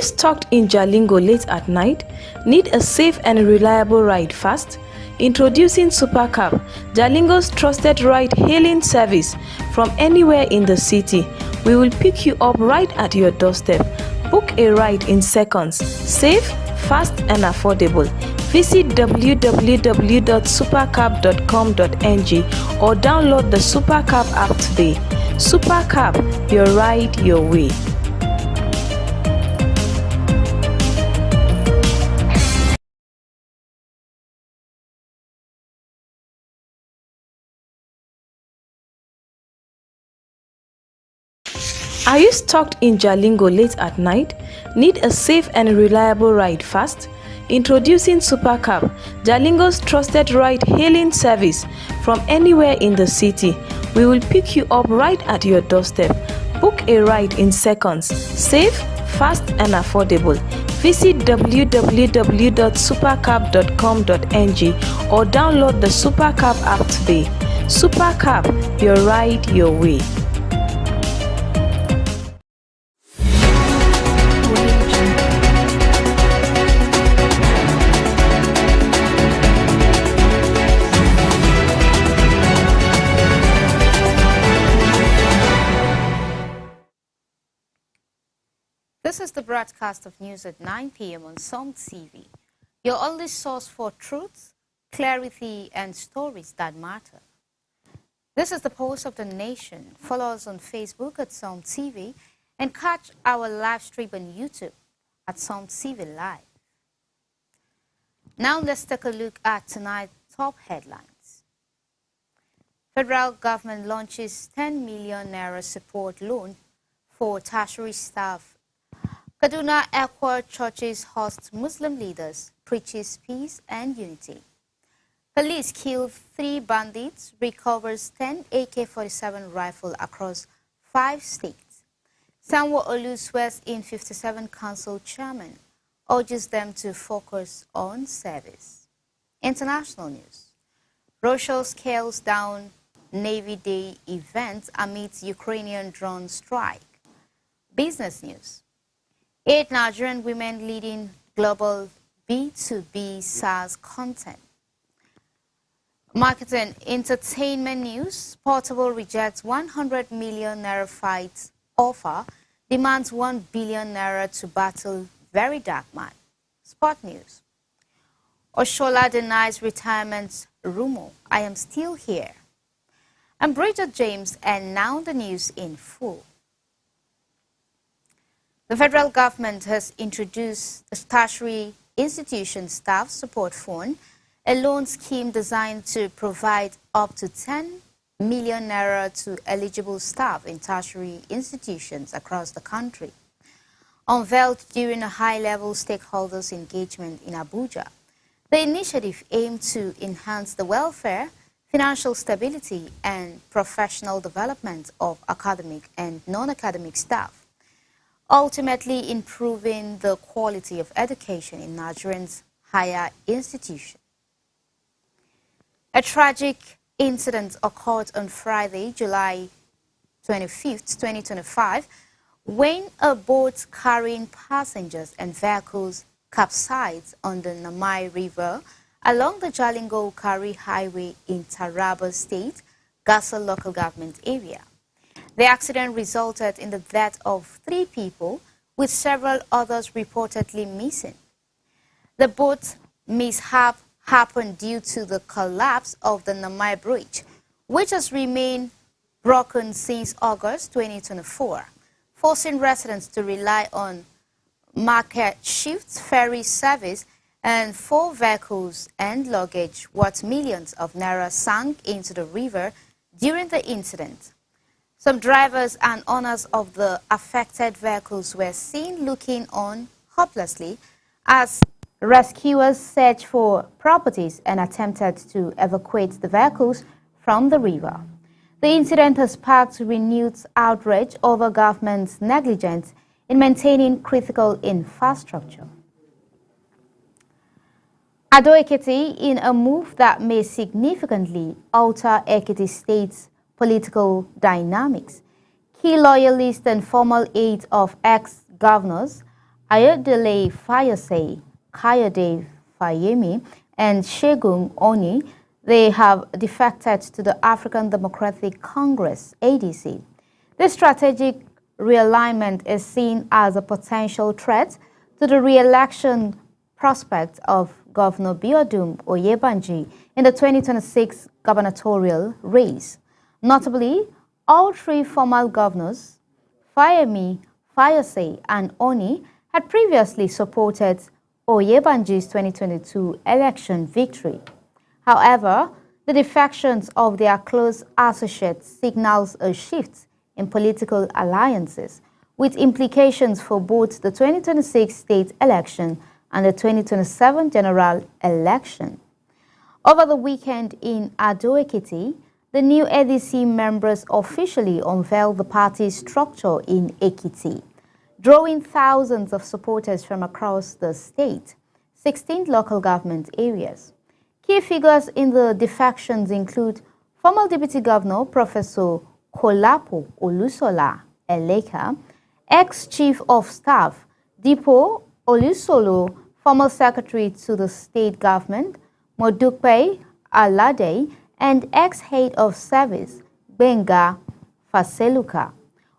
stuck in Jalingo late at night? Need a safe and reliable ride fast? Introducing Supercab, Jalingo's trusted ride-hailing service from anywhere in the city. We will pick you up right at your doorstep. Book a ride in seconds. Safe, fast and affordable. Visit www.supercab.com.ng or download the Supercab app today. Supercab, your ride, your way. Are you stuck in Jalingo late at night? Need a safe and reliable ride fast? Introducing Supercab, Jalingo's trusted ride-hailing service from anywhere in the city. We will pick you up right at your doorstep. Book a ride in seconds. Safe, fast and affordable. Visit www.supercab.com.ng or download the Supercab app today. Supercab, your ride, your way. This is the broadcast of news at 9 p.m. on Som TV, your only source for truth, clarity, and stories that matter. This is the pulse of the nation. Follow us on Facebook at Som TV and catch our live stream on YouTube at Som TV Live. Now let's take a look at tonight's top headlines. Federal government launches 10 million naira support loan for tertiary staff. Kaduna Equa churches host Muslim leaders, preaches peace and unity. Police kill 3 bandits, recovers 10 AK-47 rifle across 5 states. Sanwo-Olu swears in 57 council chairman, urges them to focus on service. International news. Russia scales down Navy Day event amidst Ukrainian drone strike. Business news. 8 Nigerian women leading global B2B SaaS content. Marketing entertainment news. Portable rejects 100 million naira fight offer, demands 1 billion naira to battle very dark man. Sport news. Oshola denies retirement rumor. I am still here. I'm Bridget James, and now the news in full. The federal government has introduced the tertiary institution staff support fund, a loan scheme designed to provide up to 10 million naira to eligible staff in tertiary institutions across the country. Unveiled during a high-level stakeholders engagement in Abuja, the initiative aimed to enhance the welfare, financial stability, and professional development of academic and non-academic staff, ultimately improving the quality of education in Nigerians' higher institutions. A tragic incident occurred on Friday, July 25, 2025, when a boat carrying passengers and vehicles capsized on the Namai River along the Jalingo-Ukari Highway in Taraba State, Gasa local government area. The accident resulted in the death of 3 people, with several others reportedly missing. The boat mishap happened due to the collapse of the Namai Bridge, which has remained broken since August 2024, forcing residents to rely on market shift ferry service, and 4 vehicles and luggage worth millions of naira sank into the river during the incident. Some drivers and owners of the affected vehicles were seen looking on hopelessly as rescuers searched for properties and attempted to evacuate the vehicles from the river. The incident has sparked renewed outrage over government's negligence in maintaining critical infrastructure. Ado-Ekiti, in a move that may significantly alter Ekiti State's political dynamics, key loyalists and formal aides of ex-governors Ayodele Fayose, Kayode Fayemi, and Segun Oni, they have defected to the African Democratic Congress, ADC. This strategic realignment is seen as a potential threat to the re-election prospects of Governor Biodun Oyebanji in the 2026 gubernatorial race. Notably, all three former governors, Fayemi, Fayose, and Oni, had previously supported Oyebanji's 2022 election victory. However, the defections of their close associates signals a shift in political alliances, with implications for both the 2026 state election and the 2027 general election. Over the weekend in Ado-Ekiti, the new ADC members officially unveiled the party's structure in Ekiti, drawing thousands of supporters from across the state, 16 local government areas. Key figures in the defections include former Deputy Governor Professor Kolapo Olusola Eleka, ex-Chief of Staff Dipo Olusolo, former Secretary to the State Government Modupe Alade, and ex-Head of Service Benga Faseluka,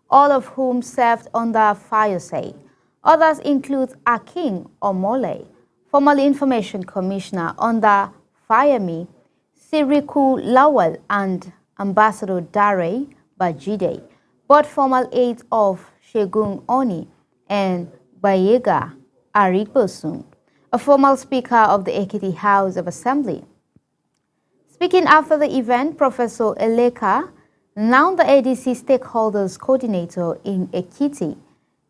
all of whom served under Fayose. Others include Akin Omole, former Information Commissioner under Fayemi, Siriku Lawal, and Ambassador Dare Bajide, both former aides of Segun Oni and Bayega Arigbosun, a former Speaker of the Ekiti House of Assembly. Speaking after the event, Professor Eleka, now the ADC Stakeholders Coordinator in Ekiti,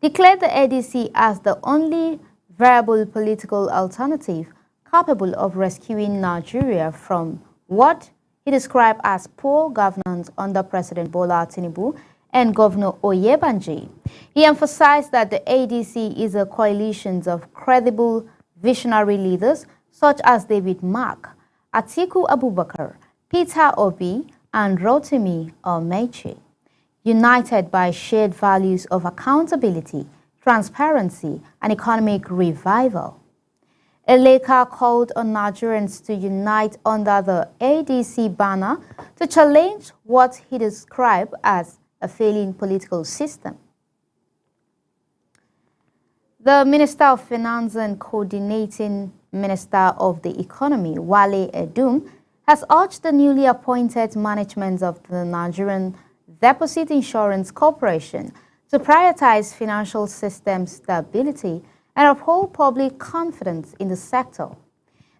declared the ADC as the only viable political alternative capable of rescuing Nigeria from what he described as poor governance under President Bola Tinubu and Governor Oyebanji. He emphasized that the ADC is a coalition of credible visionary leaders such as David Mark, Atiku Abubakar, Peter Obi, and Rotimi Omechi, united by shared values of accountability, transparency, and economic revival. Eleka called on Nigerians to unite under the ADC banner to challenge what he described as a failing political system. The Minister of Finance and Coordinating Minister of the Economy, Wale Edun, has urged the newly appointed management of the Nigerian Deposit Insurance Corporation to prioritize financial system stability and uphold public confidence in the sector.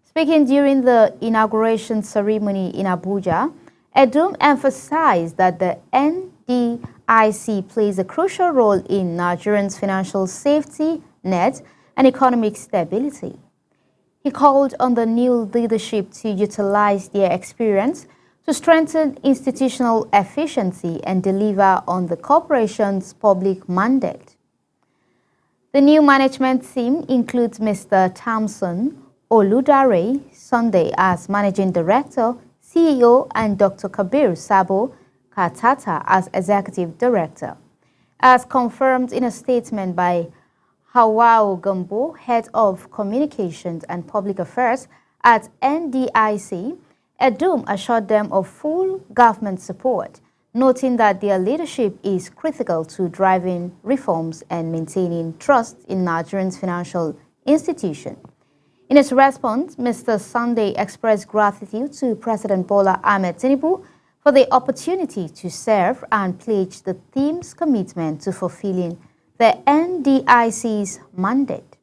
Speaking during the inauguration ceremony in Abuja, Edun emphasized that the NDIC plays a crucial role in Nigerians' financial safety net and economic stability. He called on the new leadership to utilize their experience to strengthen institutional efficiency and deliver on the corporation's public mandate. The new management team includes Mr. Thompson Oludare Sunday as Managing Director, CEO, and Dr. Kabir Sabo Katata as Executive Director. As confirmed in a statement by Hawao Gambo, Head of Communications and Public Affairs at NDIC, Edun assured them of full government support, noting that their leadership is critical to driving reforms and maintaining trust in Nigeria's financial institution. In his response, Mr. Sunday expressed gratitude to President Bola Ahmed Tinubu for the opportunity to serve and pledged the team's commitment to fulfilling the NDIC's mandate.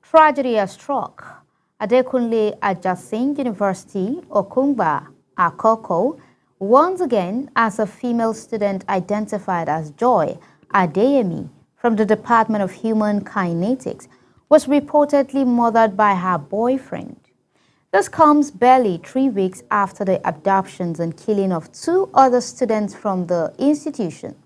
Tragedy has struck Adekunle Ajasin University, Okungba, Akoko, once again as a female student identified as Joy Adeyemi from the Department of Human Kinetics was reportedly murdered by her boyfriend. This comes barely 3 weeks after the abductions and killing of 2 other students from the institution,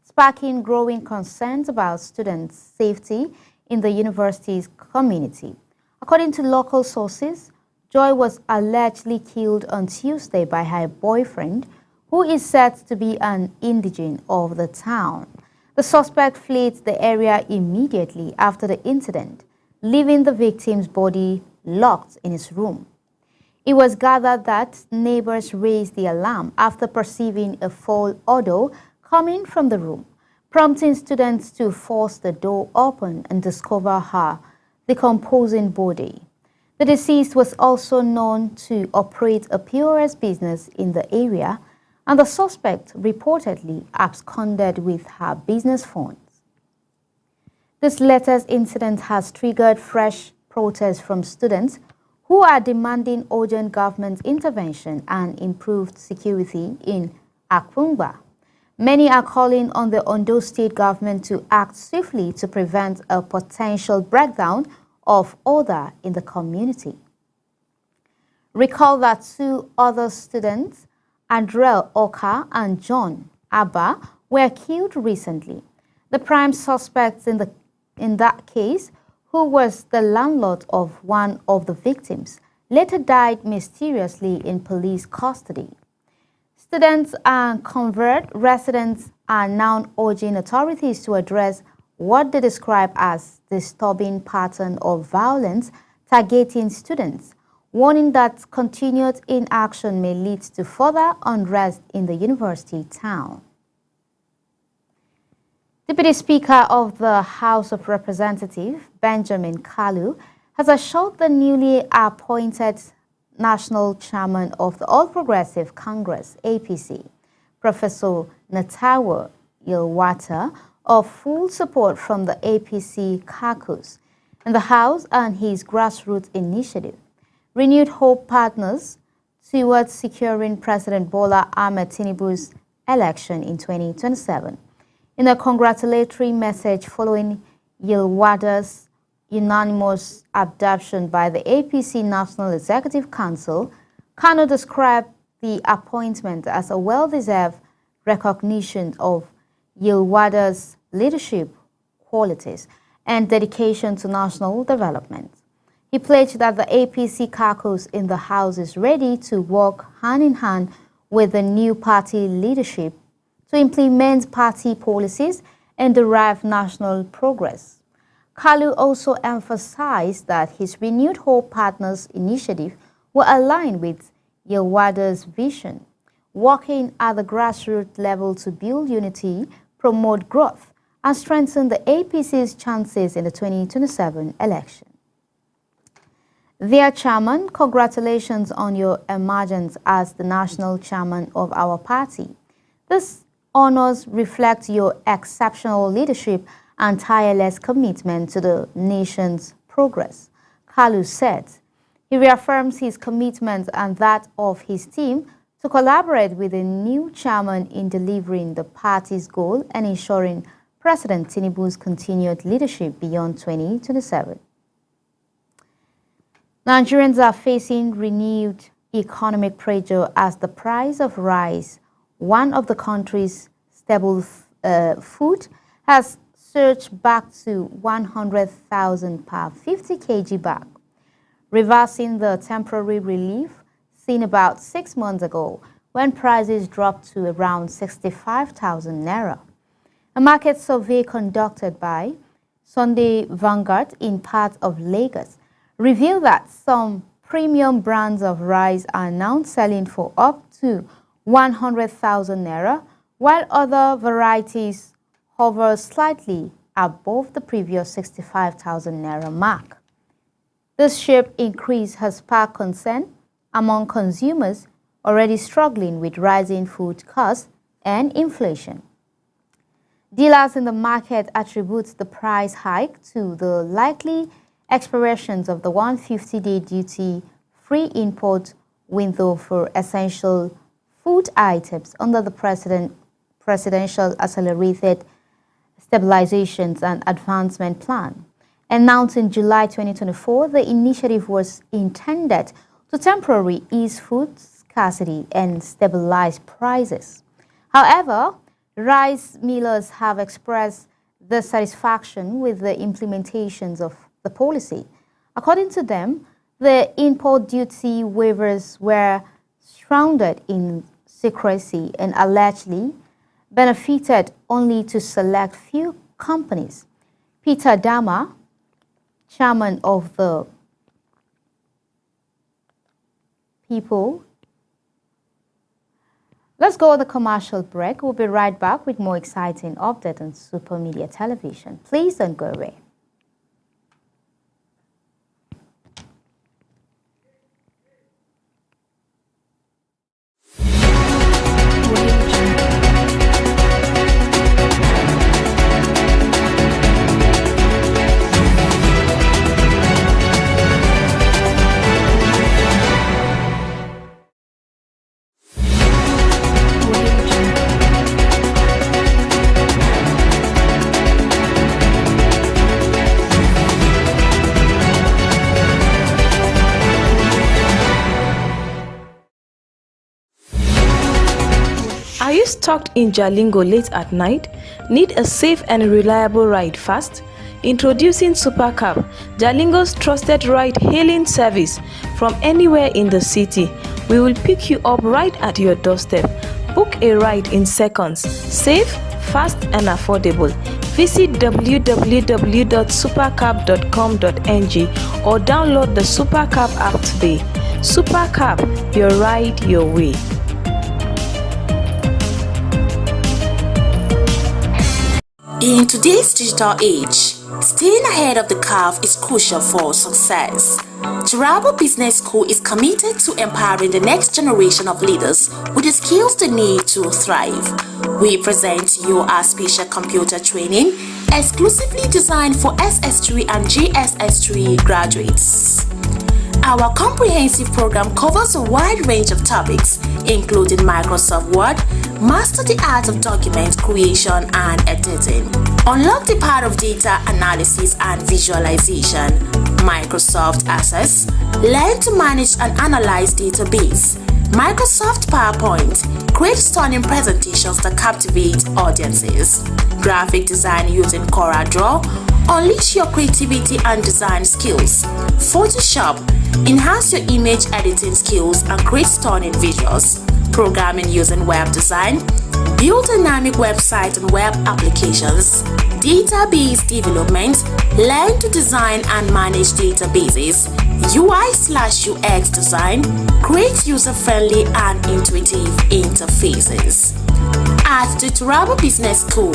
sparking growing concerns about students' safety in the university's community. According to local sources, Joy was allegedly killed on Tuesday by her boyfriend, who is said to be an indigene of the town. The suspect fled the area immediately after the incident, leaving the victim's body locked in his room. It was gathered that neighbors raised the alarm after perceiving a foul odor coming from the room, prompting students to force the door open and discover her decomposing body. The deceased was also known to operate a POS business in the area, and the suspect reportedly absconded with her business funds. This latest incident has triggered fresh protests from students who are demanding urgent government intervention and improved security in Akungba. Many are calling on the Ondo State government to act swiftly to prevent a potential breakdown of order in the community. Recall that two other students, Andrel Oka and John Abba, were killed recently. The prime suspects in that case, who was the landlord of one of the victims, later died mysteriously in police custody. Students and convert residents are now urging authorities to address what they describe as disturbing pattern of violence targeting students, warning that continued inaction may lead to further unrest in the university town. Deputy Speaker of the House of Representatives, Benjamin Kalu, has assured the newly appointed National Chairman of the All Progressive Congress, APC, Professor Natawa Yilwata, of full support from the APC caucus in the House and his grassroots initiative, Renewed Hope Partners, towards securing President Bola Ahmed Tinubu's election in 2027. In a congratulatory message following Yilwada's unanimous adoption by the APC National Executive Council, Kanu described the appointment as a well-deserved recognition of Yilwada's leadership qualities and dedication to national development. He pledged that the APC caucus in the House is ready to work hand-in-hand with the new party leadership to implement party policies and derive national progress. Kalu also emphasized that his Renewed Hope Partners initiative will align with Yilwada's vision, working at the grassroots level to build unity, promote growth, and strengthen the APC's chances in the 2027 election. Dear Chairman, congratulations on your emergence as the national chairman of our party. This honors reflect your exceptional leadership and tireless commitment to the nation's progress, Kalu said. He reaffirms his commitment and that of his team to collaborate with the new chairman in delivering the party's goal and ensuring President Tinubu's continued leadership beyond 2027. Nigerians are facing renewed economic pressure as the price of rice, one of the country's staple food, has surged back to 100,000 per 50 kg bag, reversing the temporary relief seen about 6 months ago when prices dropped to around 65,000 naira. A market survey conducted by Sunday Vanguard in part of Lagos revealed that some premium brands of rice are now selling for up to 100,000 naira, while other varieties hover slightly above the previous 65,000 naira mark. This sharp increase has sparked concern among consumers already struggling with rising food costs and inflation. Dealers in the market attribute the price hike to the likely expirations of the 150-day duty-free import window for essential food items under the Presidential Accelerated Stabilizations and Advancement Plan. Announced in July 2024, the initiative was intended to temporarily ease food scarcity and stabilize prices. However, rice millers have expressed dissatisfaction with the implementations of the policy. According to them, the import duty waivers were shrouded in secrecy and allegedly benefited only to select few companies. Peter Dama, chairman of the People. Let's go on the commercial break. We'll be right back with more exciting updates on Super Media Television. Please don't go away. Are you stuck in Jalingo late at night? Need a safe and reliable ride fast? Introducing SuperCab, Jalingo's trusted ride-hailing service from anywhere in the city. We will pick you up right at your doorstep. Book a ride in seconds. Safe, fast and affordable. Visit www.supercab.com.ng or download the SuperCab app today. SuperCab, your ride your way. In today's digital age, staying ahead of the curve is crucial for success. Turabo Business School is committed to empowering the next generation of leaders with the skills they need to thrive. We present to you our special computer training exclusively designed for SS3 and JSS3 graduates. Our comprehensive program covers a wide range of topics, including Microsoft Word, master the art of document creation and editing, unlock the power of data analysis and visualization, Microsoft Access, learn to manage and analyze database, Microsoft PowerPoint, create stunning presentations that captivate audiences, graphic design using CorelDRAW, unleash your creativity and design skills, Photoshop, enhance your image editing skills and create stunning visuals, programming using web design, build dynamic websites and web applications, database development, learn to design and manage databases, UI/UX design, create user-friendly and intuitive interfaces. At the Turabo Business School,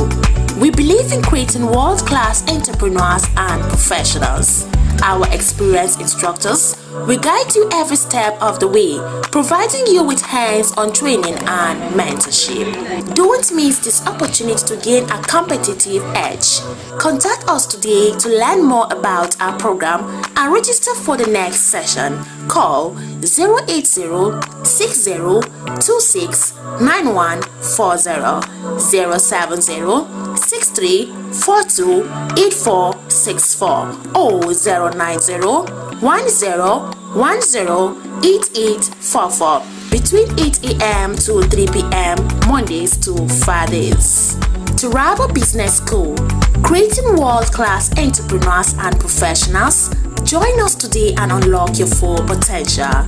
we believe in creating world-class entrepreneurs and professionals. Our experienced instructors will guide you every step of the way, providing you with hands-on training and mentorship. Don't miss this opportunity to gain a competitive edge. Contact us today to learn more about our program and register for the next session. Call 080-6026-9140, 070-6342-8464 or 090-1010-8844 between 8 a.m. to 3 p.m. Mondays to Fridays. Turabo Business School, creating world-class entrepreneurs and professionals. Join us today and unlock your full potential.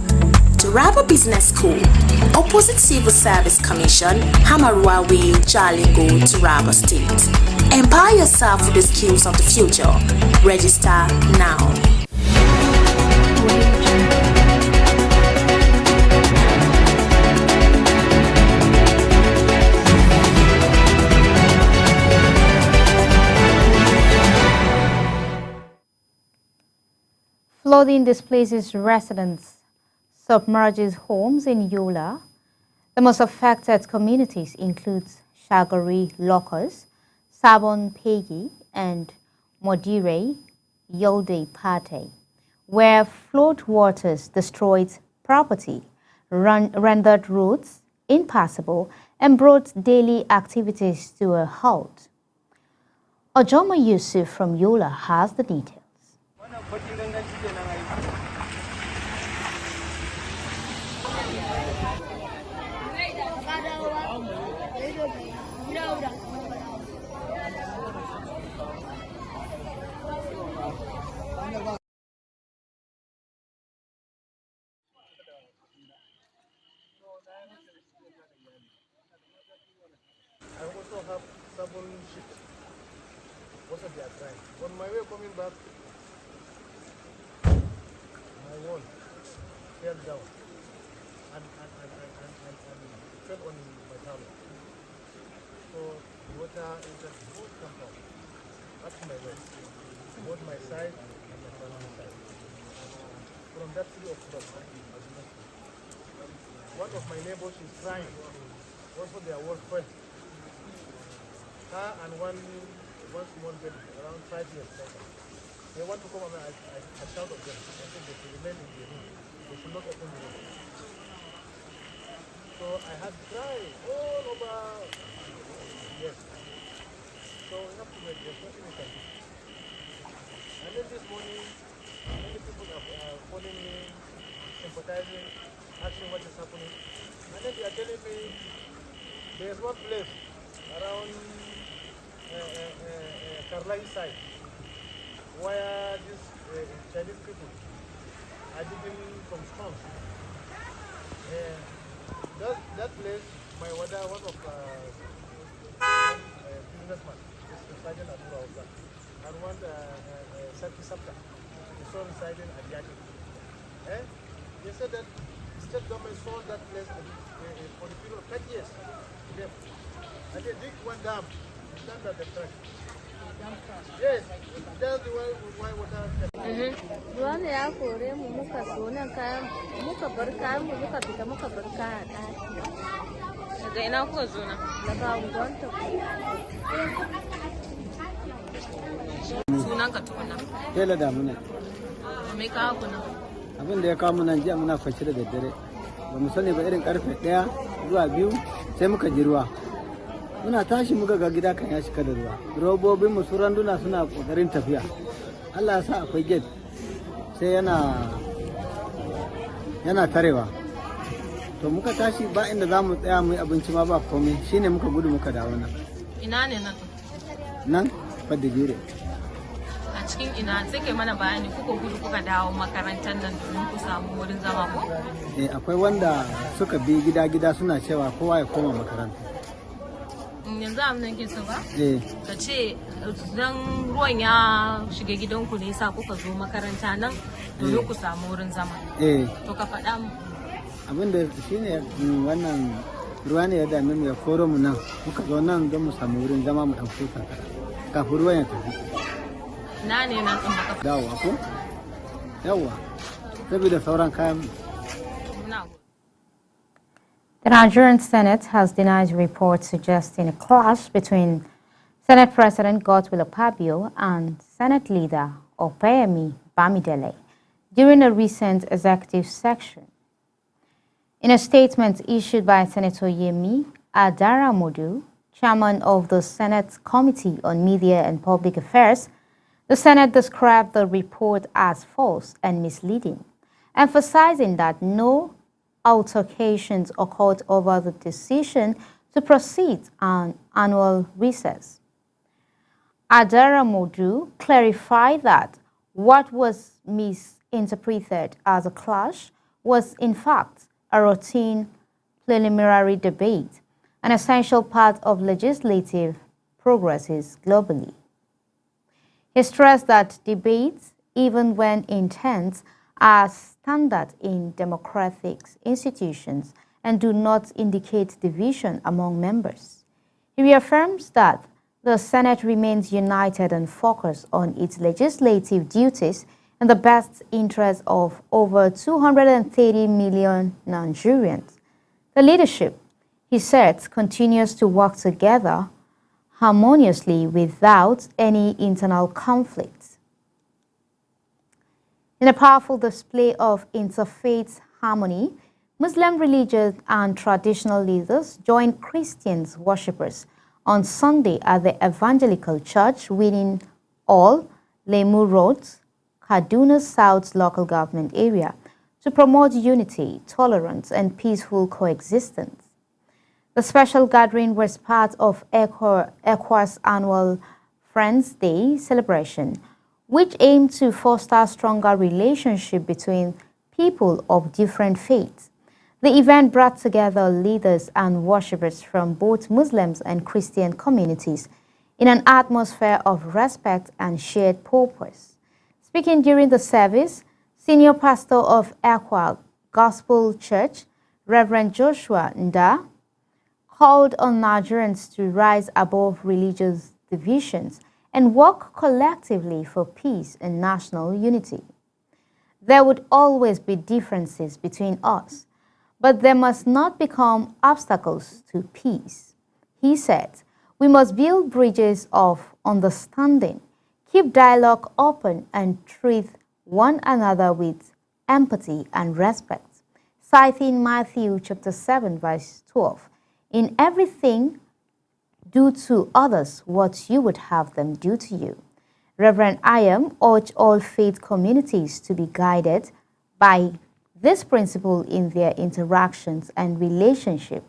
Turabo Business School, opposite Civil Service Commission, Hamarua Way, Jalingo, Turabo State. Empower yourself with the skills of the future. Register now. Flooding displaces residents, submerges homes in Yola. The most affected communities include Shagari Locus, Sabon Pegi, and Modire Yolde Pate, where flood waters destroyed property, rendered roads impassable, and brought daily activities to a halt. Ojoma Yusuf from Yola has the details. I also have 7 ships. Also they are drying. On my way coming back, my wall fell down and fell on my towel. So the water entered the whole compound up to my waist, both my side and my family side. From that 3 o'clock, one of my neighbors is crying. Also their wall fell. Her and one small baby, around 5 years later. They want to come and I shout at them. I said they should remain in the room. They should not open the room. So I had to cry all over. Yes. So we have to wait. There's nothing we can do. And then this morning, many people are calling me, sympathizing, asking what is happening. And then they are telling me there's one place around Karlai side where these Chinese people are digging from stones. That place, my wada, one of businessman, is residing at Uraoka, and one Saki Sapta, is also residing at Yaki. They said that the state government sold that place for the period of 30 years to them. And they dig one dam, stand at the track. Yes, that's the why water. Ruwan ya kore mu muka so nan kayan muka bar kayan mu muka fita muka bar kayan ɗaki. Daga ina kuka zo nan? Daga unguwanta ku. Sunan ka tukuna. Tela damuna. Me ka haku nan? Abin da ya kawo mu nan jiya muna kwance da daddare. Ba mu sani ba irin karfe 1 zuwa 2 sai muka ji ruwa. Muna tashi muka ga gida kan ya shiga da ruwa. Robobin mu su randuna suna kokarin tafiya. Allah ya sa akwai gate sai yana tarewa. To muka tashi ba inda za mu tsaya mu yi abinci ma ba komai shine muka gudu muka dawo nan. Ina ne nan? Nan fadda jire. A cikin ina sai kai mana bayani kuka gudu kuka dawo makarantar nan domin ku samu wurin zama ko? Akwai wanda suka bi gida-gida suna cewa kowa ya koma makaranta. Yanzu abin ke so ba? Ka ce don ruwan ya shiga gidanku ne sa kuka zo makaranta nan domin ku samu wurin zama. To ka faɗa mu. Abin da shi ne wannan ruwa ne ya dame mu ya koro mu nan muka zo nan don mu samu wurin zama mu ɗan futa kafin ruwan ya tafi. Na ne nan ɗin baka dawowa ko? Yawwa, saboda sauran kayan mu. The Nigerian Senate has denied reports suggesting a clash between Senate President Godswill Akpabio and Senate leader Opeyemi Bamidele during a recent executive session. In a statement issued by Senator Yemi Adaramodu, chairman of the Senate Committee on Media and Public Affairs, the Senate described the report as false and misleading, emphasizing that no altercations occurred over the decision to proceed on annual recess. Adaramodu clarified that what was misinterpreted as a clash was in fact a routine preliminary debate, an essential part of legislative progresses globally. He stressed that debates, even when intense, are standard in democratic institutions and do not indicate division among members. He reaffirms that the Senate remains united and focused on its legislative duties in the best interest of over 230 million Nigerians. The leadership, he said, continues to work together harmoniously without any internal conflicts. In a powerful display of interfaith harmony, Muslim religious and traditional leaders joined Christian worshippers on Sunday at the Evangelical Church within All Lemu Road, Kaduna South local government area to promote unity, tolerance, and peaceful coexistence. The special gathering was part of ECWA's annual Friends Day celebration, which aimed to foster stronger relationship between people of different faiths. The event brought together leaders and worshippers from both Muslims and Christian communities in an atmosphere of respect and shared purpose. Speaking during the service, Senior Pastor of Aqua Gospel Church, Reverend Joshua Nda, called on Nigerians to rise above religious divisions and work collectively for peace and national unity. There would always be differences between us, but they must not become obstacles to peace. He said, we must build bridges of understanding, keep dialogue open, and treat one another with empathy and respect. Citing Matthew chapter 7, verse 12, in everything, do to others what you would have them do to you. Reverend Ayam urged all faith communities to be guided by this principle in their interactions and relationship.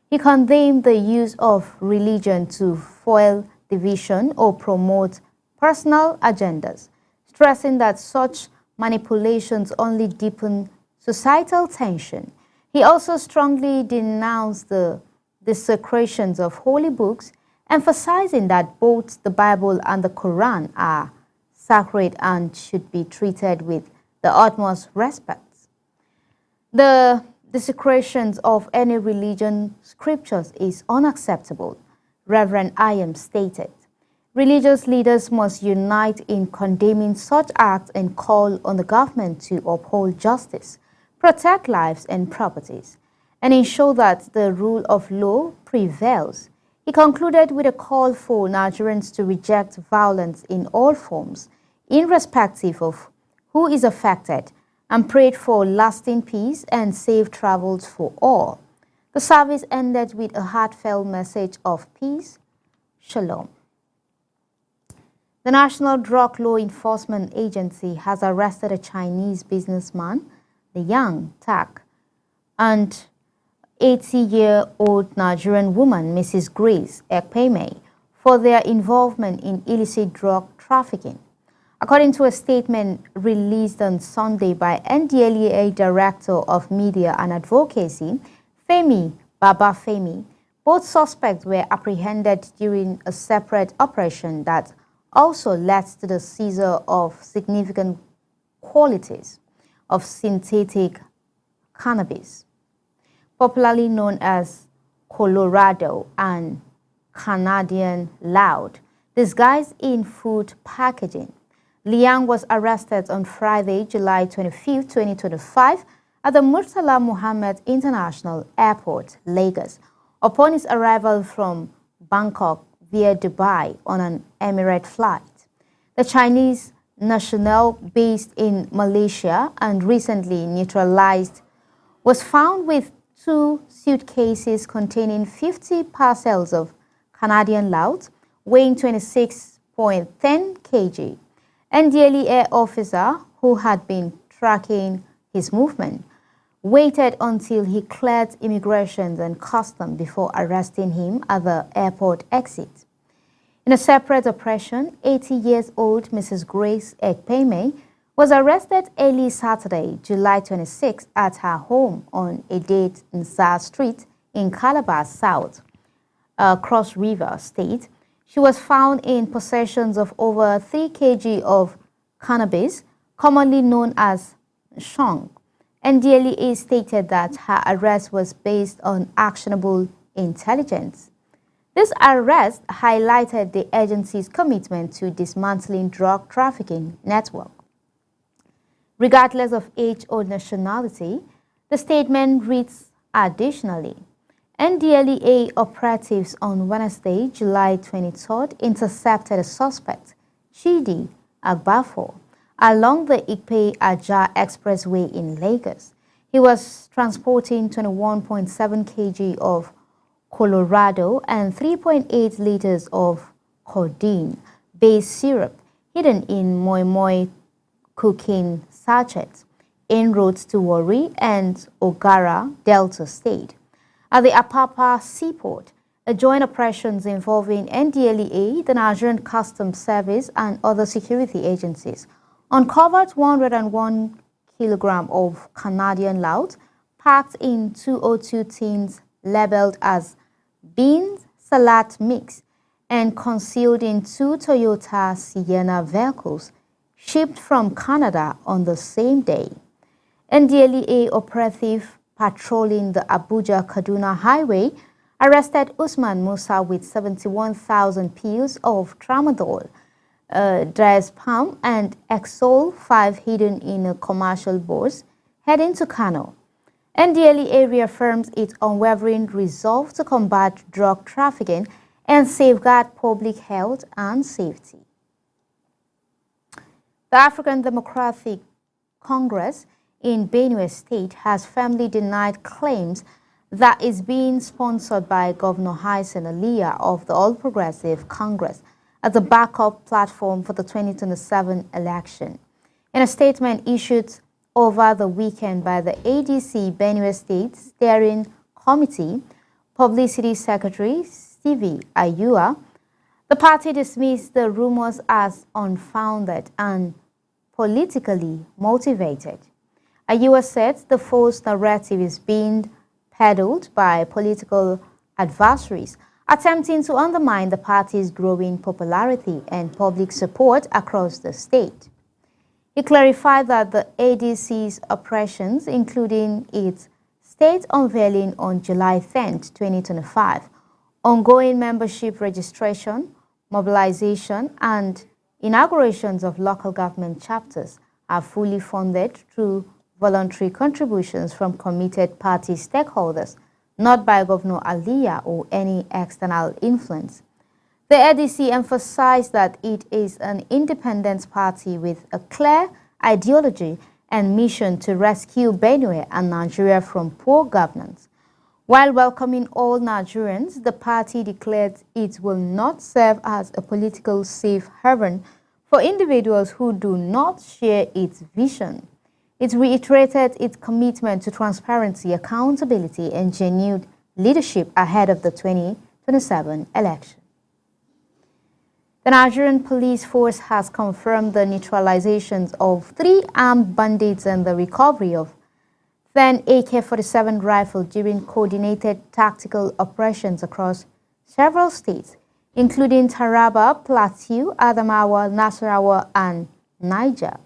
He condemned the use of religion to foil division or promote personal agendas, stressing that such manipulations only deepen societal tension. He also strongly denounced the desecrations of holy books, emphasizing that both the Bible and the Quran are sacred and should be treated with the utmost respect. The desecrations of any religion scriptures is unacceptable, Reverend Ayam stated. Religious leaders must unite in condemning such acts and call on the government to uphold justice, protect lives and properties, and ensure that the rule of law prevails. He concluded with a call for Nigerians to reject violence in all forms, irrespective of who is affected, and prayed for lasting peace and safe travels for all. The service ended with a heartfelt message of peace. Shalom. The National Drug Law Enforcement Agency has arrested a Chinese businessman, Liang Tak, and 80-year-old Nigerian woman, Mrs. Grace Ekpeme, for their involvement in illicit drug trafficking. According to a statement released on Sunday by NDLEA Director of Media and Advocacy, Femi Babafemi, both suspects were apprehended during a separate operation that also led to the seizure of significant quantities of synthetic cannabis, popularly known as Colorado and Canadian Loud, disguised in food packaging. Liang was arrested on Friday, July 25, 2025, at the Murtala Muhammad International Airport, Lagos, upon his arrival from Bangkok via Dubai on an Emirate flight. The Chinese national, based in Malaysia and recently naturalized, was found with 2 suitcases containing 50 parcels of Canadian Loud, weighing 26.10 kg. NDLEA officer who had been tracking his movement waited until he cleared immigration and customs before arresting him at the airport exit. In a separate operation, 80-year-old Mrs. Grace Ekpeme was arrested early Saturday, July 26, at her home on a date in South Street in Calabar South, Cross River State. She was found in possession of over 3 kg of cannabis, commonly known as shong. NDLEA stated that her arrest was based on actionable intelligence. This arrest highlighted the agency's commitment to dismantling drug trafficking network. Regardless of age or nationality, the statement reads additionally, NDLEA operatives on Wednesday, July 23rd, intercepted a suspect, Chidi Agbafo, along the Ikpe-Ajah Expressway in Lagos. He was transporting 21.7 kg of Colorado and 3.8 liters of codeine-based syrup hidden in Moi Moi cocaine sachets en route to Warri and Ogara, Delta State. At the Apapa Seaport, a joint operations involving NDLEA, the Nigerian Customs Service, and other security agencies uncovered 101 kg of Canadian Loud packed in 202 tins labeled as beans salad mix and concealed in 2 Toyota Sienna vehicles shipped from Canada on the same day. NDLEA operative patrolling the Abuja-Kaduna highway arrested Usman Musa with 71,000 pills of tramadol, diazepam and Exol 5 hidden in a commercial bus heading to Kano. NDLEA reaffirms its unwavering resolve to combat drug trafficking and safeguard public health and safety. The African Democratic Congress in Benue State has firmly denied claims that is being sponsored by Governor Hyson Aliyah of the All Progressive Congress as a backup platform for the 2027 election. In a statement issued over the weekend by the ADC Benue State Steering Committee, Publicity Secretary Stevie Ayua, the party dismissed the rumors as unfounded and politically motivated. Ayua said the false narrative is being peddled by political adversaries, attempting to undermine the party's growing popularity and public support across the state. He clarified that the ADC's operations, including its state unveiling on July 10, 2025, ongoing membership registration, mobilization, and inaugurations of local government chapters, are fully funded through voluntary contributions from committed party stakeholders, not by Governor Aliyah or any external influence. The ADC emphasized that it is an independent party with a clear ideology and mission to rescue Benue and Nigeria from poor governance. While welcoming all Nigerians, the party declared it will not serve as a political safe haven for individuals who do not share its vision. It reiterated its commitment to transparency, accountability, and genuine leadership ahead of the 2027 election. The Nigerian police force has confirmed the neutralization of 3 armed bandits and the recovery of 10 AK-47 rifles during coordinated tactical operations across several states, including Taraba, Plateau, Adamawa, Nasarawa, and Niger.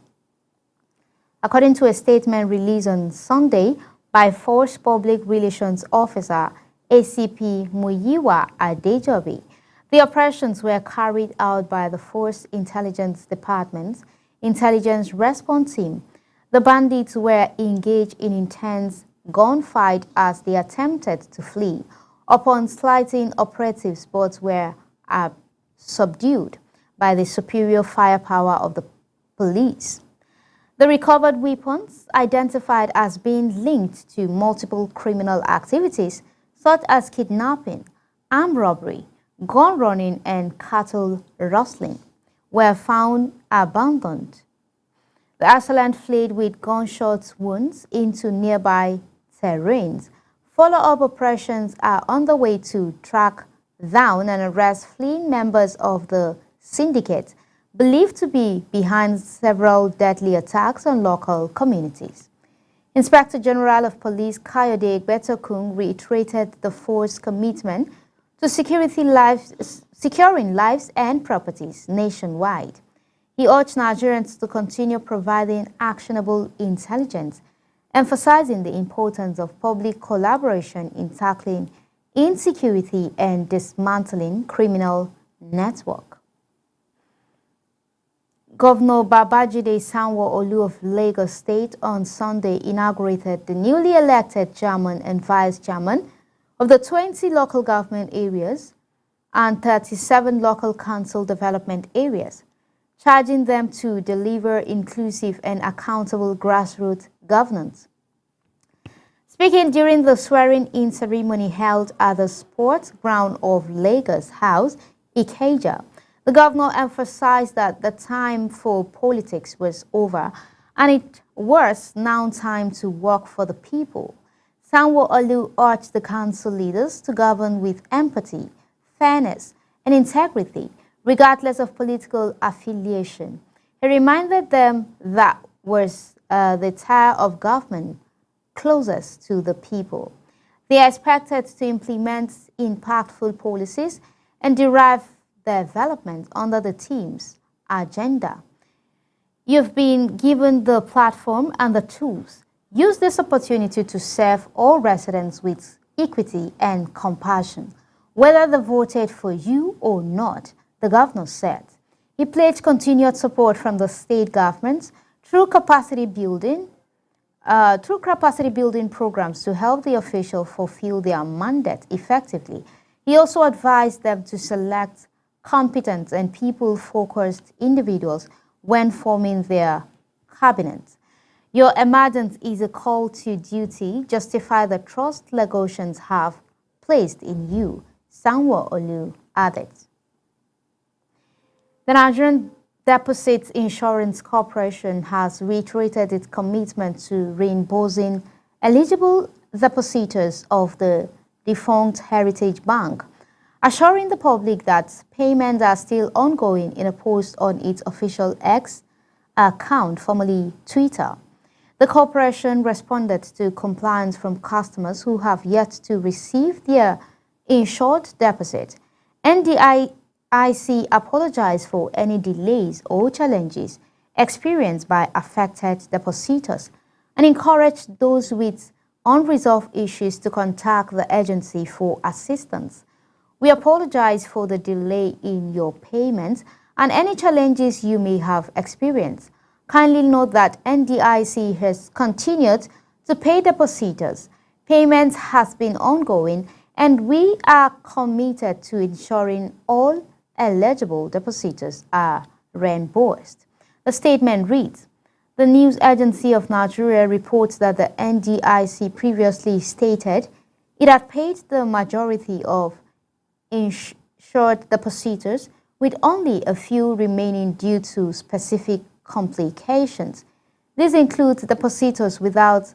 According to a statement released on Sunday by Force Public Relations Officer ACP Muyiwa Adejobi, the operations were carried out by the Force Intelligence Department's Intelligence Response Team. The bandits were engaged in intense gunfight as they attempted to flee. Upon slighting operatives, both were subdued by the superior firepower of the police. The recovered weapons, identified as being linked to multiple criminal activities such as kidnapping, armed robbery, gun running, and cattle rustling, were found abandoned. The assailant fled with gunshot wounds into nearby terrains. Follow-up operations are underway to track down and arrest fleeing members of the syndicate, believed to be behind several deadly attacks on local communities. Inspector General of Police Kayode Egbetokun reiterated the force's commitment to securing lives and properties nationwide. He urged Nigerians to continue providing actionable intelligence, emphasizing the importance of public collaboration in tackling insecurity and dismantling criminal networks. Governor Babajide Sanwo-Olu of Lagos State on Sunday inaugurated the newly elected chairman and vice chairman of the 20 local government areas and 37 local council development areas, charging them to deliver inclusive and accountable grassroots governance. Speaking during the swearing-in ceremony held at the sports ground of Lagos House, Ikeja, the governor emphasized that the time for politics was over and it was now time to work for the people. Sanwo-Olu urged the council leaders to govern with empathy, fairness, and integrity, regardless of political affiliation. He reminded them that was the tire of government closest to the people. They are expected to implement impactful policies and derive development under the team's agenda. You've been given the platform and the tools. Use this opportunity to serve all residents with equity and compassion, whether they voted for you or not, the governor said. He pledged continued support from the state governments through capacity building programs to help the officials fulfill their mandate effectively. He also advised them to select competent and people-focused individuals when forming their cabinet. Your emergence is a call to duty. Justify the trust Lagosians have placed in you, Sanwo-Olu added. The Nigerian Deposit Insurance Corporation has reiterated its commitment to reimbursing eligible depositors of the defunct Heritage Bank, assuring the public that payments are still ongoing in a post on its official X account, formerly Twitter. The corporation responded to complaints from customers who have yet to receive their insured deposit. NDIC apologized for any delays or challenges experienced by affected depositors and encouraged those with unresolved issues to contact the agency for assistance. We apologize for the delay in your payments and any challenges you may have experienced. Kindly note that NDIC has continued to pay depositors. Payments has been ongoing and we are committed to ensuring all eligible depositors are reimbursed. The statement reads, the News Agency of Nigeria reports that the NDIC previously stated it had paid the majority of insured depositors, with only a few remaining due to specific complications. These include depositors without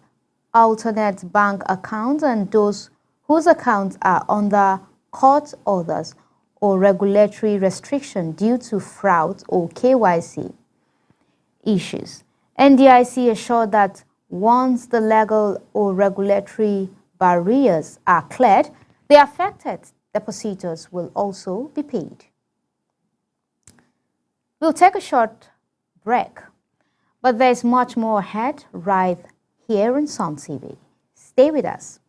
alternate bank accounts and those whose accounts are under court orders or regulatory restriction due to fraud or KYC issues. NDIC assured that once the legal or regulatory barriers are cleared, the affected depositors will also be paid. We'll take a short break, but there's much more ahead right here on Sun TV. Stay with us.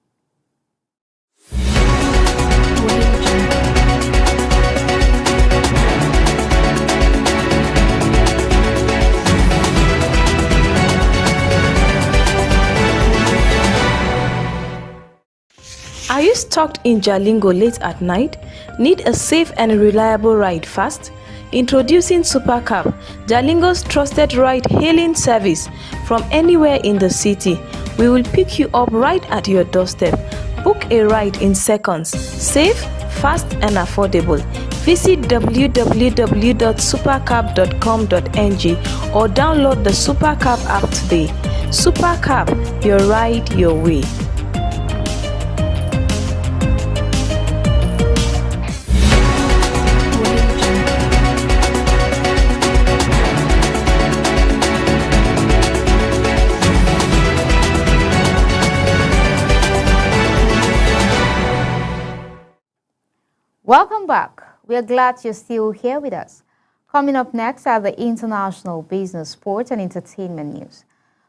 Are you stuck in Jalingo late at night? Need a safe and reliable ride fast? Introducing Supercab, Jalingo's trusted ride-hailing service from anywhere in the city. We will pick you up right at your doorstep. Book a ride in seconds. Safe, fast and affordable. Visit www.supercab.com.ng or download the Supercab app today. Supercab, your ride, your way. Welcome back. We are glad you're still here with us. Coming up next are the international business, sports, and entertainment news.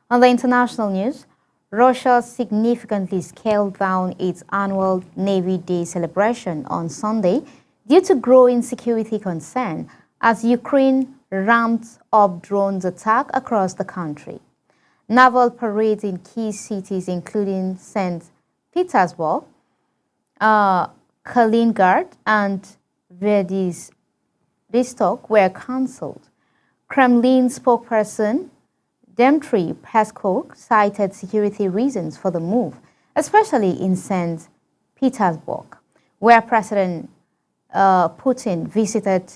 On the international news, Russia significantly scaled down its annual Navy Day celebration on Sunday due to growing security concern as Ukraine ramped up drones attack across the country. Naval parades in key cities including St. Petersburg, Kaliningrad and Vladivostok were cancelled. Kremlin spokesperson Dmitry Peskov cited security reasons for the move, especially in St. Petersburg, where President Putin visited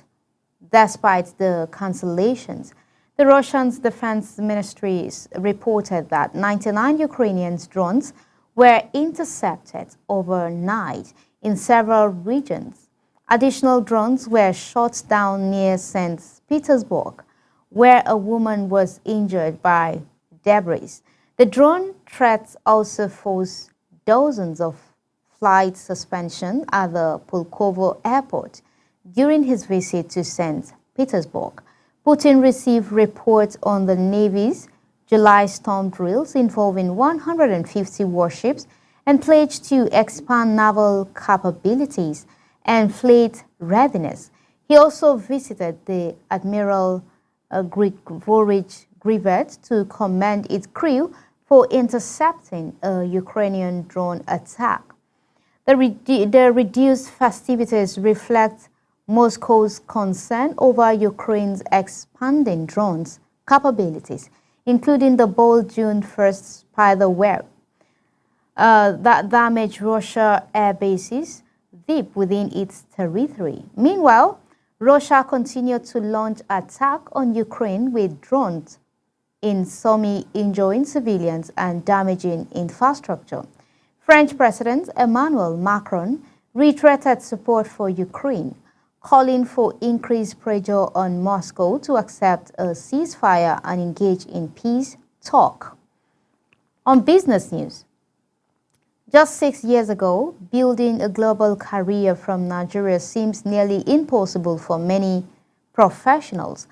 despite the cancellations. The Russian Defense Ministry reported that 99 Ukrainian drones were intercepted overnight in several regions. Additional drones were shot down near St. Petersburg, where a woman was injured by debris. The drone threats also forced dozens of flight suspension at the Pulkovo airport during his visit to St. Petersburg. Putin received reports on the Navy's July storm drills involving 150 warships and pledged to expand naval capabilities and fleet readiness. He also visited the Admiral Grigorovich Grivet to commend its crew for intercepting a Ukrainian drone attack. The reduced festivities reflect Moscow's concern over Ukraine's expanding drones capabilities, including the bold June 1st spider web that damaged Russian air bases deep within its territory. Meanwhile, Russia continued to launch attacks on Ukraine with drones in some injuring civilians and damaging infrastructure. French President Emmanuel Macron reiterated support for Ukraine, calling for increased pressure on Moscow to accept a ceasefire and engage in peace talk. On business news, just 6 years ago, building a global career from Nigeria seems nearly impossible for many professionals.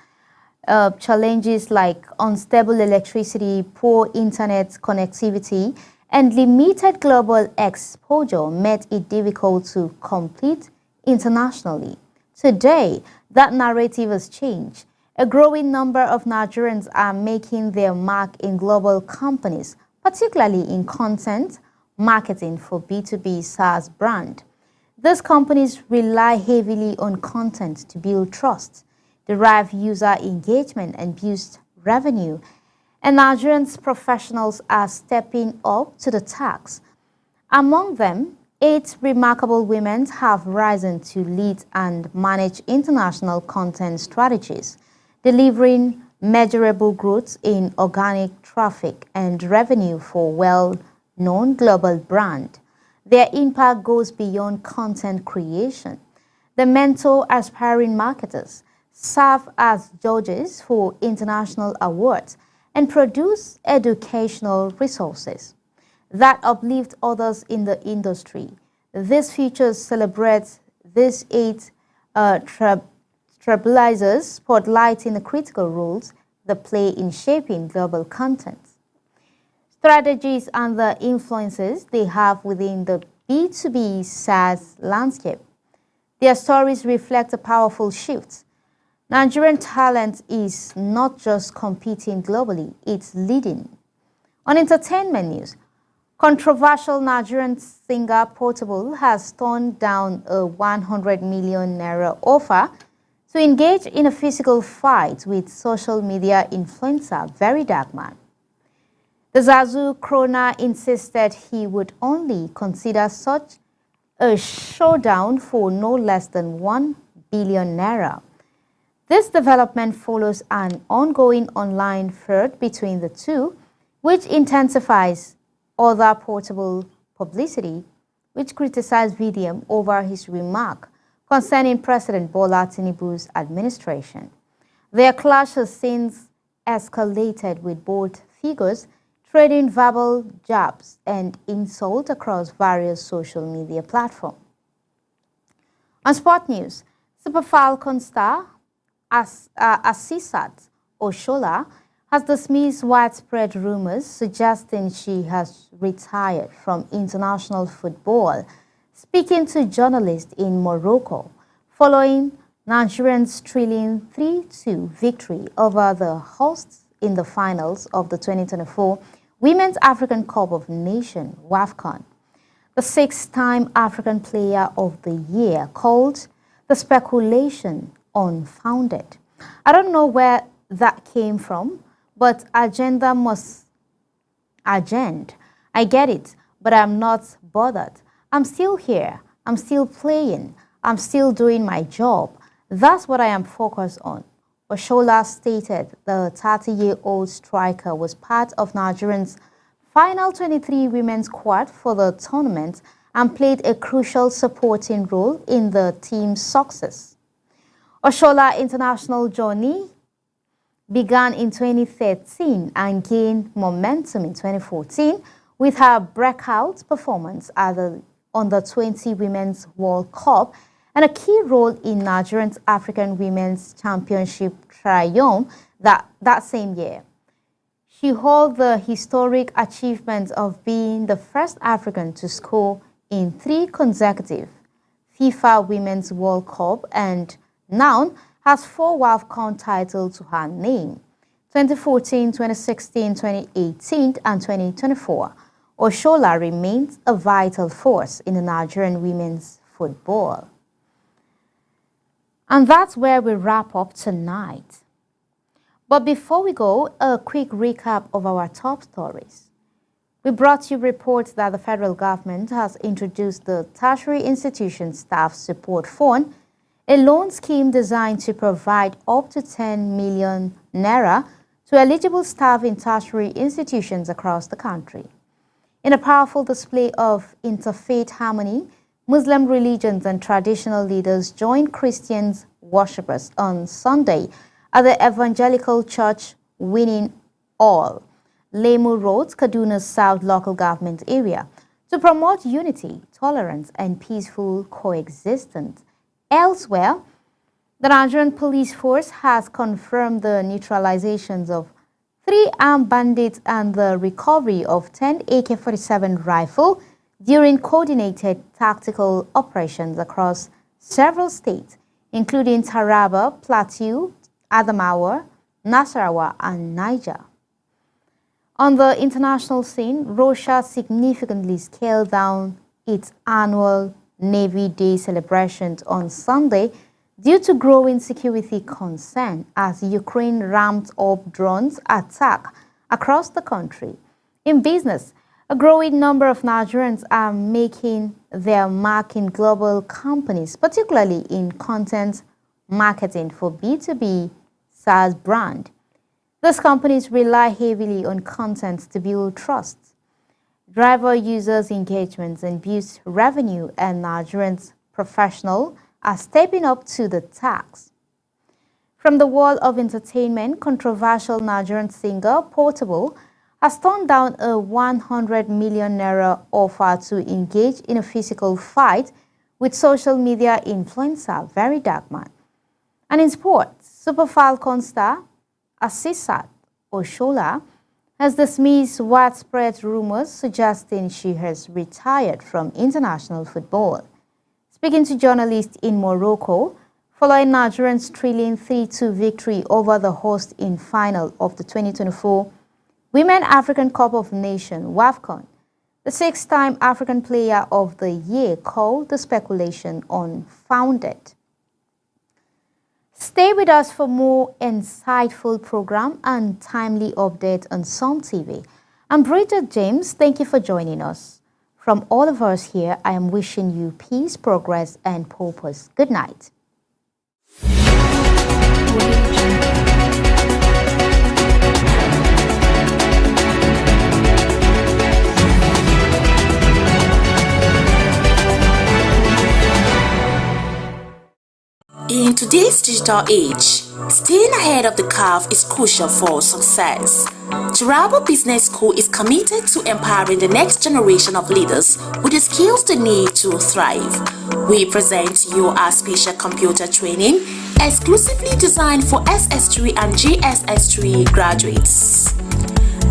Challenges like unstable electricity, poor internet connectivity, and limited global exposure made it difficult to compete internationally. Today, that narrative has changed. A growing number of Nigerians are making their mark in global companies, particularly in content marketing for B2B SaaS brand. These companies rely heavily on content to build trust, derive user engagement, and boost revenue. And Nigerian professionals are stepping up to the task. Among them, 8 remarkable women have risen to lead and manage international content strategies, delivering measurable growth in organic traffic and revenue for well-known global brand. Their impact goes beyond content creation. They mentor aspiring marketers, serve as judges for international awards, and produce educational resources that uplift others in the industry. This feature celebrates these 8 trailblazers, spotlighting the critical roles they play in shaping global content, strategies, and the influences they have within the B2B SaaS landscape. Their stories reflect a powerful shift. Nigerian talent is not just competing globally, it's leading. On entertainment news, controversial Nigerian singer Portable has turned down a 100 million naira offer to engage in a physical fight with social media influencer Very Dark Man. The Zazu Krona insisted he would only consider such a showdown for no less than 1 billion naira. This development follows an ongoing online feud between the two, which intensifies other Portable publicity, which criticized Vidiam over his remark concerning President Bola Tinubu's administration. Their clash has since escalated, with both figures trading verbal jabs and insults across various social media platforms. On sport news, Super Falcons star Asisat Oshola has dismissed widespread rumors suggesting she has retired from international football, speaking to journalists in Morocco following Nigerians' thrilling 3-2 victory over the hosts in the finals of the 2024 Women's African Cup of Nations (WAFCON. The 6th-time African Player of the Year called the speculation unfounded. I don't know where that came from, but agenda must agenda. I get it, but I'm not bothered. I'm still here. I'm still playing. I'm still doing my job. That's what I am focused on. Oshola stated the 30-year-old striker was part of Nigerians' final 23 women's squad for the tournament and played a crucial supporting role in the team's success. Oshola international journey began in 2013 and gained momentum in 2014 with her breakout performance at the Under-20 Women's World Cup and a key role in Nigeria's African Women's Championship triumph that same year. She held the historic achievement of being the first African to score in 3 consecutive FIFA Women's World Cup and now has 4 WAFCON titles to her name: 2014, 2016, 2018, and 2024. Oshola remains a vital force in the Nigerian women's football. And that's where we wrap up tonight. But before we go, a quick recap of our top stories. We brought you reports that the federal government has introduced the Tertiary Institution Staff Support Fund, a loan scheme designed to provide up to 10 million naira to eligible staff in tertiary institutions across the country. In a powerful display of interfaith harmony, Muslim religions and traditional leaders joined Christian worshippers on Sunday at the Evangelical Church Winning All, Lemu Road, Kaduna South local government area, to promote unity, tolerance, and peaceful coexistence. Elsewhere, the Nigerian police force has confirmed the neutralizations of 3 armed bandits and the recovery of 10 AK-47 rifle during coordinated tactical operations across several states, including Taraba, Plateau, Adamawa, Nasarawa, and Niger. On the international scene, Russia significantly scaled down its annual Navy Day celebrations on Sunday due to growing security concern as Ukraine ramped up drones attack across the country. In business, a growing number of Nigerians are making their mark in global companies, particularly in content marketing for B2B SaaS brand. These companies rely heavily on content to build trust, drive users' engagements, and boost revenue, and Nigerians professionals are stepping up to the task. From the world of entertainment, controversial Nigerian singer Portable has turned down a 100 million naira offer to engage in a physical fight with social media influencer Very Darkman. And in sports, Super Falcons star Asisat Oshola has dismissed widespread rumors suggesting she has retired from international football. Speaking to journalists in Morocco, following Nigeria's thrilling 3-2 victory over the host in final of the 2024 Women African Cup of Nations WAFCON, the 6th-time African Player of the Year called the speculation unfounded. Stay with us for more insightful program and timely updates on Sun TV. I'm Bridget James. Thank you for joining us. From all of us here, I am wishing you peace, progress, and purpose. Good night. In today's digital age, staying ahead of the curve is crucial for success. Taraba Business School is committed to empowering the next generation of leaders with the skills they need to thrive. We present to you our special computer training exclusively designed for SS3 and JSS3 graduates.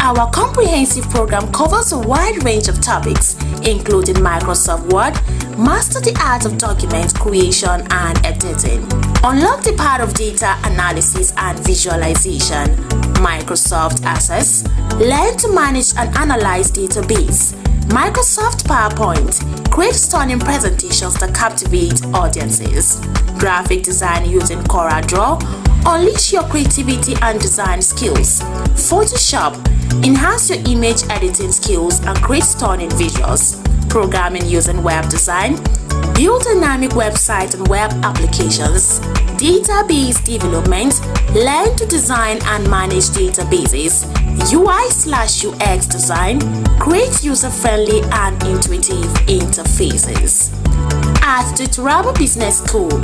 Our comprehensive program covers a wide range of topics, including Microsoft Word, master the art of document creation and editing, unlock the power of data analysis and visualization, Microsoft Access, learn to manage and analyze database, Microsoft PowerPoint, create stunning presentations that captivate audiences, graphic design using CorelDRAW, unleash your creativity and design skills, Photoshop, enhance your image editing skills and create stunning visuals, programming using web design, build dynamic websites and web applications, database development, learn to design and manage databases, UI/UX design, create user-friendly and intuitive interfaces. At the Taraba Business School,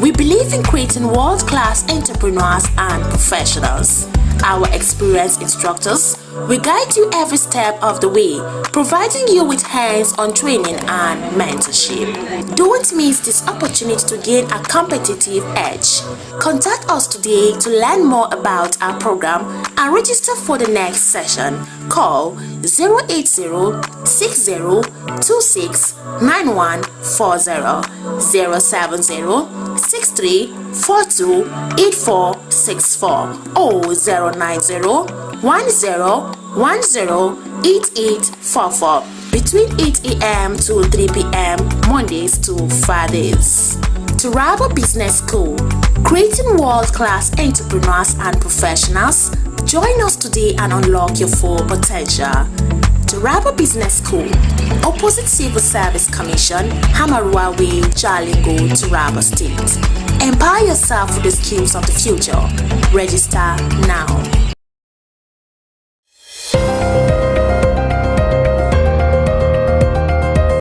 we believe in creating world-class entrepreneurs and professionals. Our experienced instructors will guide you every step of the way, providing you with hands-on training and mentorship. Don't miss this opportunity to gain a competitive edge. Contact us today to learn more about our program and register for the next session. Call 080-6026-9140, 070-6342-8464 or 090-1010-8844 between 8 a.m. to 3 p.m. Mondays to Fridays. Turabo Business School, creating world-class entrepreneurs and professionals. Join us today and unlock your full potential. Turabo Business School, opposite Civil Service Commission, Hamarua Way, Jalingo, Turabo State. Empower yourself with the skills of the future. Register now.